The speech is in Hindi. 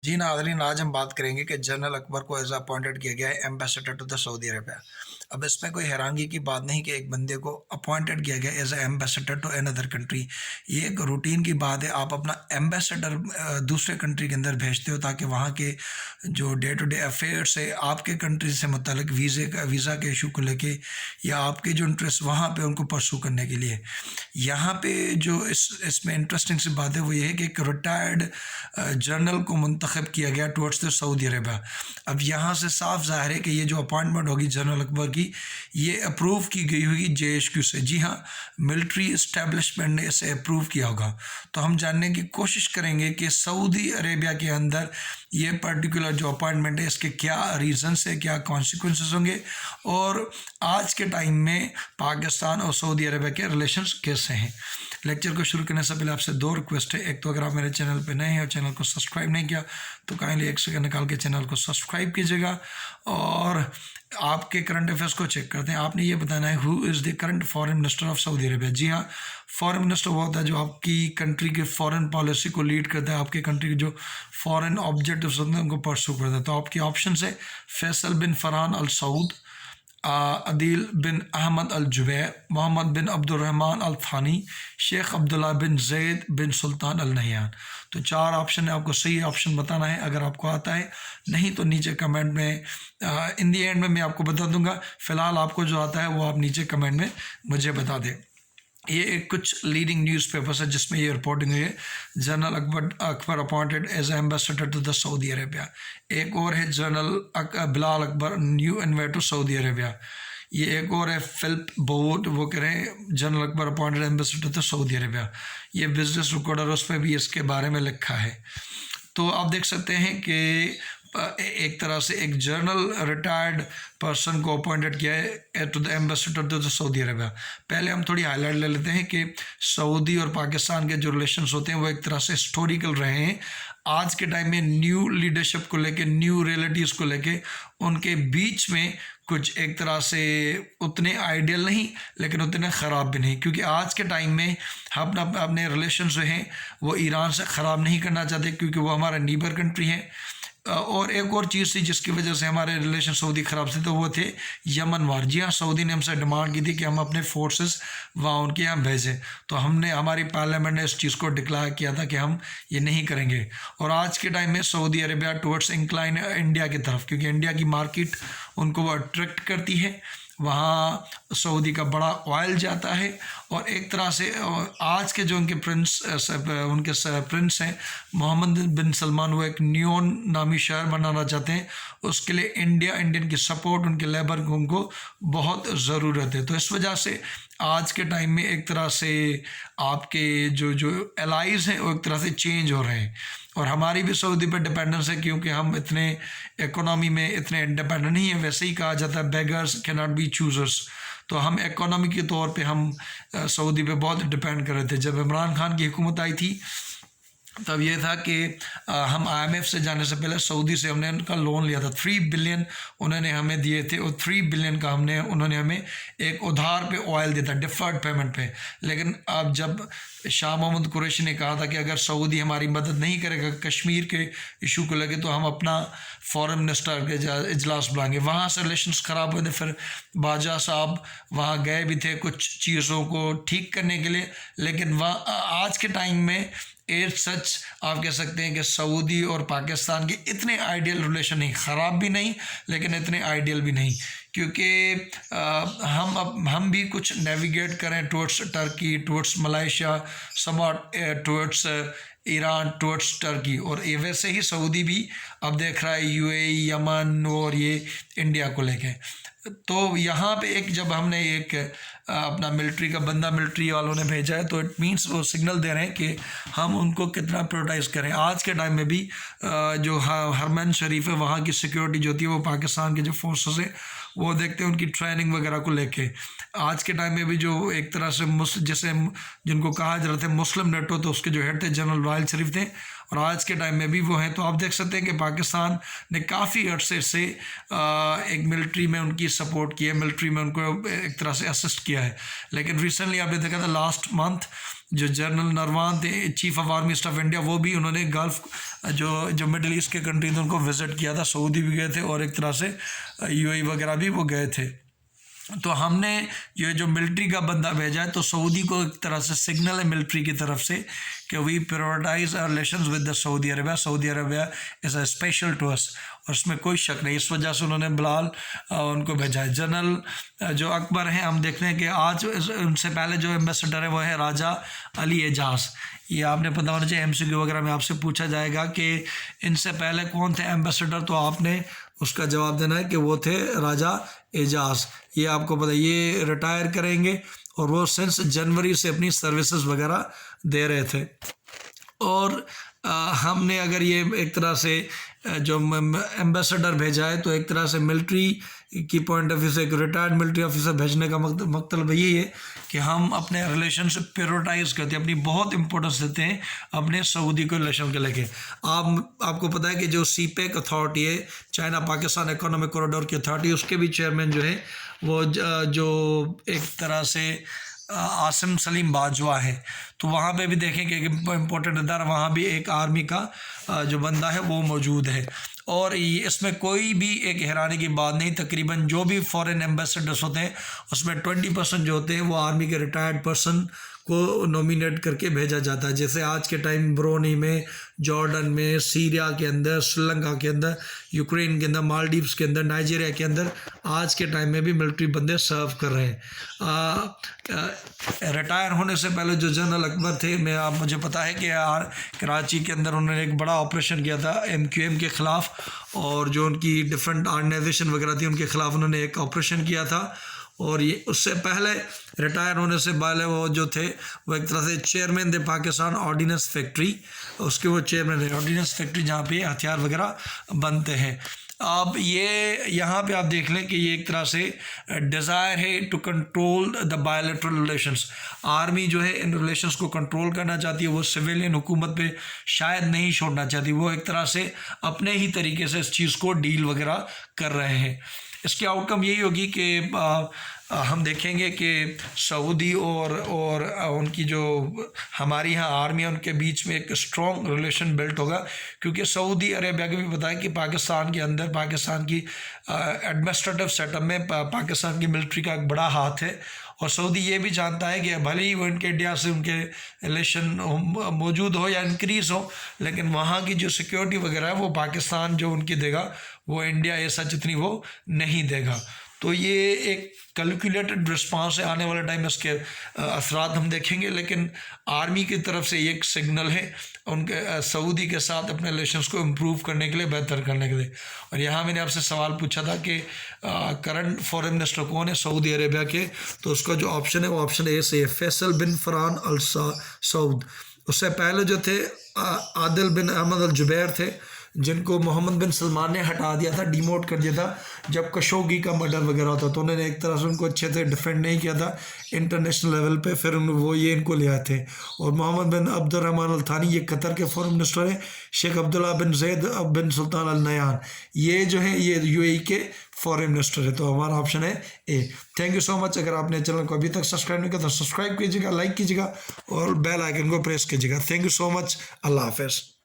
जी नाज़रीन, आज हम बात करेंगे कि जनरल अकबर को एज अपॉइंटेड किया गया है ambassador to the Saudi Arabia. अब इसमें कोई हैरानगी की बात नहीं कि एक बंदे को अपॉइंटेड किया गया as ambassador to another country. ये एक रूटीन की बात है। आप अपना एम्बेसडर दूसरे कंट्री के अंदर भेजते हो ताकि वहाँ के जो डे टू डे अफेयर्स है आपके कंट्री से मुतल्लिक वीज़ा के इशू को लेके या आपके जो इंटरेस्ट वहाँ पे उनको परसू करने के लिए। यहाँ पे जो इसमें इंटरेस्टिंग सी बात है वो ये है कि एक रिटायर्ड जनरल को मुंतखब किया गया टुवर्ड्स द सऊदी अरेबिया। अब यहाँ से साफ ज़ाहिर है कि ये जो अपॉइंटमेंट होगी जनरल अकबर की, ये अप्रूव की गई होगी JHQ से। जी हाँ, मिलिट्री इस्टेब्लिशमेंट ने इसे अप्रूव किया होगा। तो हम जानने की कोशिश करेंगे कि सऊदी अरेबिया के अंदर ये पर्टिकुलर जो अपॉइंटमेंट है इसके क्या रीज़न्स है, क्या कॉन्सिक्वेंसेस होंगे और आज के टाइम में पाकिस्तान और सऊदी अरेबिया के रिलेशंस कैसे हैं। लेक्चर को शुरू करने से पहले आपसे दो रिक्वेस्ट है। एक तो अगर आप मेरे चैनल पे नए हैं और चैनल को सब्सक्राइब नहीं किया तो काइंडली एक सेकंड निकाल के चैनल को सब्सक्राइब कीजिएगा और आपके करंट अफेयर्स को चेक करते हैं। आपने ये बताना है who is the current foreign minister of Saudi Arabia. जी हाँ, फॉरेन मिनिस्टर वो होता है जो आपकी कंट्री के फॉरेन पॉलिसी को लीड करता है, आपके कंट्री के जो फॉरेन ऑब्जेक्टिव्स होते हैं उनको परसू करता है। तो आपकी ऑप्शन है फैसल बिन फरहान अल सऊद, अदील बिन अहमद अल जुबैर, मोहम्मद बिन अब्दुलरहमान अल थानी, शेख अब्दुल्ला बिन जैद बिन सुल्तान अल नहयान। तो चार ऑप्शन है, आपको सही ऑप्शन बताना है अगर आपको आता है। नहीं तो नीचे कमेंट में इन दी एंड में मैं आपको बता दूंगा। फ़िलहाल आपको जो आता है वो आप नीचे कमेंट में मुझे बता दें। ये एक कुछ लीडिंग न्यूज़पेपर्स है जिसमें ये रिपोर्टिंग हुई है। General Akbar appointed as ambassador to the Saudi Arabia. एक और है general Bilal Akbar new invite to Saudi Arabia. ये एक और है फिलिप बोट, वो कह रहे हैं general Akbar appointed ambassador to Saudi Arabia. ये बिजनेस रिकॉर्डर उस पर भी इसके बारे में लिखा है। तो आप देख सकते हैं कि एक तरह से एक जनरल रिटायर्ड पर्सन को अपॉइंटेड किया है to the ambassador to the Saudi Arabia. पहले हम थोड़ी हाईलाइट ले लेते हैं कि सऊदी और पाकिस्तान के जो रिलेशंस होते हैं वो एक तरह से हिस्टोरिकल रहे हैं। आज के टाइम में न्यू लीडरशिप को लेके, न्यू रियलिटीज़ को लेके उनके बीच में कुछ एक तरह से उतने आइडियल नहीं लेकिन उतने ख़राब भी नहीं, क्योंकि आज के टाइम में हम अपने रिलेशन जो हैं वो ईरान से ख़राब नहीं करना चाहते क्योंकि वो हमारा नीबर कंट्री है। और एक और चीज़ थी जिसकी वजह से हमारे रिलेशन सऊदी ख़राब थे, तो वो थे यमन वार। जी हाँ, सऊदी ने हमसे डिमांड की थी कि हम अपने फोर्सेस वहाँ उनके यहाँ भेजें, तो हमने हमारी पार्लियामेंट ने इस चीज़ को डिक्लेयर किया था कि हम ये नहीं करेंगे। और आज के टाइम में Saudi Arabia towards incline India की तरफ, क्योंकि इंडिया की मार्केट उनको वो अट्रैक्ट करती है। वहाँ सऊदी का बड़ा ऑयल जाता है और एक तरह से आज के जो उनके प्रिंस हैं मोहम्मद बिन सलमान, वो एक न्योन नामी शहर बनाना चाहते हैं। उसके लिए इंडियन की सपोर्ट, उनके लेबर को उनको बहुत ज़रूरत है। तो इस वजह से आज के टाइम में एक तरह से आपके जो जो एलाइज़ हैं वो एक तरह से चेंज हो रहे हैं और हमारी भी सऊदी पर डिपेंडेंस है क्योंकि हम इतने इकोनॉमी में इतने इंडिपेंडेंट नहीं है। वैसे ही कहा जाता है beggars can not be choosers. तो हम इकोनॉमी के तौर पे हम सऊदी पे बहुत डिपेंड कर रहे थे। जब इमरान खान की हुकूमत आई थी तब ये था कि हम IMF से जाने से पहले सऊदी से हमने उनका लोन लिया था। 3 बिलियन उन्होंने हमें दिए थे और 3 बिलियन का उन्होंने हमें एक उधार पे ऑयल दिया था, डिफर्ड पेमेंट पे। लेकिन अब जब शाह मोहम्मद कुरैशी ने कहा था कि अगर सऊदी हमारी मदद नहीं करेगा कश्मीर के इशू को लेके तो हम अपना फॉरेन मिनिस्टर के इजलास बुलाएंगे, वहाँ से रिलेशंस ख़राब हुए थे। फिर बाजा साहब वहाँ गए भी थे कुछ चीज़ों को ठीक करने के लिए, लेकिन वहाँ आज के टाइम में एज सच आप कह सकते हैं कि सऊदी और पाकिस्तान के इतने आइडियल रिलेशन नहीं, ख़राब भी नहीं लेकिन इतने आइडियल भी नहीं, क्योंकि हम भी कुछ नेविगेट करें towards Turkey, towards Malaysia, somewhat towards Iran, towards Turkey, और ये वैसे ही सऊदी भी अब देख रहा है UAE, यमन और ये इंडिया को लेके। तो यहाँ पे एक जब हमने एक अपना मिलिट्री का बंदा मिलिट्री वालों ने भेजा है तो इट मीन्स वो सिग्नल दे रहे हैं कि हम उनको कितना प्रायोरिटाइज करें। आज के टाइम में भी जो हरमैन शरीफ है वहाँ की सिक्योरिटी जो होती है वो पाकिस्तान के जो फोर्सेस है वो देखते हैं उनकी ट्रेनिंग वगैरह को लेके। आज के टाइम में भी जो एक तरह से जैसे जिनको कहा जा रहा था मुस्लिम नेटो, तो उसके जो हेड थे जनरल वाइल शरीफ थे, और आज के टाइम में भी वो हैं। तो आप देख सकते हैं कि पाकिस्तान ने काफ़ी अरसे से एक मिलिट्री में उनकी सपोर्ट की है, मिलिट्री में उनको एक तरह से असिस्ट किया है। लेकिन रिसेंटली आपने देखा था लास्ट मंथ जो जनरल नरवान थे, chief of army staff India, वो भी उन्होंने गल्फ जो मिडिल ईस्ट के कंट्री थे उनको विज़िट किया था। सऊदी भी गए थे और एक तरह से यूएई वगैरह भी वो गए थे। तो हमने ये जो मिलिट्री का बंदा भेजा है तो सऊदी को एक तरह से सिग्नल है मिलिट्री की तरफ से कि we prioritise our relations with the Saudi Arabia. Saudi Arabia is a special to us, और इसमें कोई शक नहीं। इस वजह से उन्होंने बिलाल उनको भेजा है। जनरल जो अकबर हैं, हम देखते हैं कि आज उनसे पहले जो एम्बेसडर है वो है राजा अली एजाज। ये आपने पता होना चाहिए, MCQ वगैरह में आपसे पूछा जाएगा कि इनसे पहले कौन थे एम्बेसडर, तो आपने उसका जवाब देना है कि वो थे राजा एजाज। ये आपको पता, ये रिटायर करेंगे और वो सिंस जनवरी से अपनी सर्विसेज वगैरह दे रहे थे। और हमने अगर ये एक तरह से जो एम्बेसडर भेजा है तो एक तरह से मिलिट्री की पॉइंट ऑफ व्यू से एक रिटायर्ड मिलिट्री ऑफिसर भेजने का मतलब यही है कि हम अपने रिलेशन से प्रायोरिटाइज करते हैं, अपनी बहुत इंपॉर्टेंस देते हैं अपने सऊदी को रिलेशन के लेके। आपको पता है कि जो CPEC अथॉरिटी है, चाइना पाकिस्तान इकोनॉमिक कॉरिडोर की अथॉरिटी, उसके भी चेयरमैन जो है वो जो एक तरह से आसिम सलीम बाजवा है। तो वहाँ पे भी देखें कि इम्पोर्टेंट इदारा, वहाँ भी एक आर्मी का जो बंदा है वो मौजूद है। और ये इसमें कोई भी एक हैरानी की बात नहीं, तकरीबन जो भी फॉरेन एम्बेसडर्स होते हैं उसमें 20% जो होते हैं वो आर्मी के रिटायर्ड पर्सन को नॉमिनेट करके भेजा जाता है। जैसे आज के टाइम ब्रोनी में, जॉर्डन में, सीरिया के अंदर, श्रीलंका के अंदर, यूक्रेन के अंदर, मालदीव्स के अंदर, नाइजीरिया के अंदर आज के टाइम में भी मिलिट्री बंदे सर्व कर रहे हैं। रिटायर होने से पहले जो जनरल अकबर थे, मुझे पता है कि कराची के अंदर उन्होंने एक बड़ा ऑपरेशन किया था MQM के ख़िलाफ़, और जो उनकी डिफरेंट ऑर्गेनाइजेशन वगैरह थी उनके ख़िलाफ़ उन्होंने एक ऑपरेशन किया था। और ये उससे पहले रिटायर होने से पहले वो जो थे वो एक तरह से चेयरमैन थे पाकिस्तान ऑर्डिनेंस फैक्ट्री, उसके वो चेयरमैन थे। ऑर्डिनेंस फैक्ट्री जहाँ पे हथियार वगैरह बनते हैं। अब ये यहाँ पे आप देख लें कि ये एक तरह से डिज़ायर है to control the bilateral relations. Army जो है इन रिलेशंस को कंट्रोल करना चाहती है, वो सिविलियन हुकूमत पे शायद नहीं छोड़ना चाहती, वो एक तरह से अपने ही तरीके से इस चीज़ को डील वगैरह कर रहे हैं। इसकी आउटकम यही होगी कि हम देखेंगे कि सऊदी और उनकी जो हमारी यहाँ आर्मी है उनके बीच में एक स्ट्रॉन्ग रिलेशन बिल्ट होगा, क्योंकि सऊदी अरेबिया को भी पता है कि पाकिस्तान के अंदर पाकिस्तान की एडमिनिस्ट्रेटिव सेटअप में पाकिस्तान की मिलिट्री का एक बड़ा हाथ है। और सऊदी ये भी जानता है कि भले ही वो इनके इंडिया से उनके रिलेशन मौजूद हो या इंक्रीज़ हो, लेकिन वहाँ की जो सिक्योरिटी वगैरह है वो पाकिस्तान जो उनकी देगा वो इंडिया ऐसा जितनी वो नहीं देगा। तो ये एक कैलकुलेटेड रिस्पांस है। आने वाले टाइम में इसके असरात हम देखेंगे, लेकिन आर्मी की तरफ से ये एक सिग्नल है उनके सऊदी के साथ अपने रिलेशंस को इम्प्रूव करने के लिए, बेहतर करने के लिए। और यहाँ मैंने आपसे सवाल पूछा था कि करंट फॉरेन मिनिस्टर कौन है सऊदी अरेबिया के, तो उसका जो ऑप्शन है वो ऑप्शन ए से है, फैसल बिन फरहान अल सऊद। उससे पहले जो थे आदिल बिन अहमद अल जुबैर थे, जिनको मोहम्मद बिन सलमान ने हटा दिया था, डिमोट कर दिया था जब कशोगी का मर्डर वगैरह होता, तो उन्होंने एक तरह से उनको अच्छे से डिफेंड नहीं किया था इंटरनेशनल लेवल पे, फिर वो ये इनको ले आए थे। और मोहम्मद बिन अब्दुर्रहमान अल थानी, ये कतर के फॉरेन मिनिस्टर है। शेख अब्दुल्ला बिन जैद बिन सुल्तान अल नयान, ये जो है ये UAE के फॉरेन मिनिस्टर है। तो हमारा ऑप्शन है A. Thank you so much. अगर आपने चैनल को अभी तक सब्सक्राइब नहीं किया तो सब्सक्राइब कीजिएगा, लाइक कीजिएगा और बेल आइकन को प्रेस कीजिएगा। Thank you so much. अल्लाह हाफ़िज़।